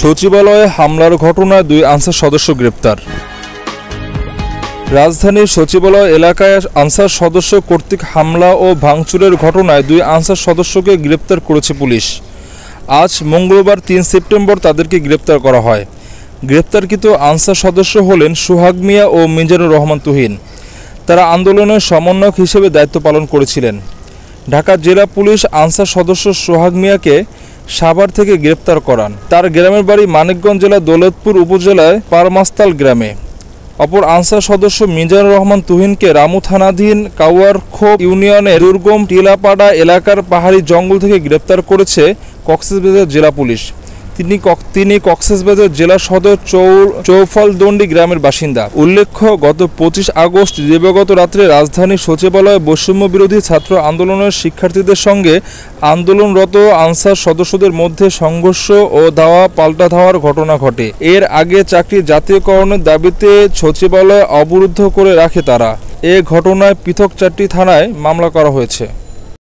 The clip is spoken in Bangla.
সচিবালয়ে হামলার ঘটনায় 2 আনসার সদস্য গ্রেপ্তার। রাজধানীর সচিবালয় এলাকায় আনসার সদস্য কর্তৃক হামলা ও ভাঙচুরের ঘটনায় 2 আনসার সদস্যকে গ্রেপ্তার করেছে পুলিশ। আজ মঙ্গলবার 3 সেপ্টেম্বর তাদেরকে গ্রেপ্তার করা হয়। গ্রেপ্তারকৃত আনসার সদস্য হলেন সোহাগ মিয়া ও মিজানুর রহমান তুহিন। তারা আন্দোলনের সমন্বয়ক হিসেবে দায়িত্ব পালন করেছিলেন। ঢাকা জেলা পুলিশ আনসার সদস্য সোহাগ মিয়াকে সাভার থেকে গ্রেপ্তার করান। তার গ্রামের বাড়ি মানিকগঞ্জ জেলা দৌলতপুর উপজেলায় পারমাস্তাল গ্রামে। অপর আনসার সদস্য মিজানুর রহমান তুহিনকে রামু থানাধীন কাউয়ারখোপ ইউনিয়নের দুর্গম টিলাপাড়া এলাকার পাহাড়ি জঙ্গল থেকে গ্রেপ্তার করেছে কক্সবাজার জেলা পুলিশ। তিনি কক্সবাজার জেলা সদর চৌফলদন্ডি গ্রামের বাসিন্দা। উল্লেখ্য, গত 25 আগস্ট দিবাগত রাত্রে রাজধানীর সচিবালয়ে বৈষম্য বিরোধী ছাত্র আন্দোলনের শিক্ষার্থীদের সঙ্গে আন্দোলনরত আনসার সদস্যদের মধ্যে সংঘর্ষ ও ধাওয়া পাল্টা ধাওয়ার ঘটনা ঘটে। এর আগে চাকরি জাতীয়করণের দাবিতে সচিবালয় অবরুদ্ধ করে রাখে তারা। এ ঘটনায় পৃথক 4টি থানায় মামলা করা হয়েছে।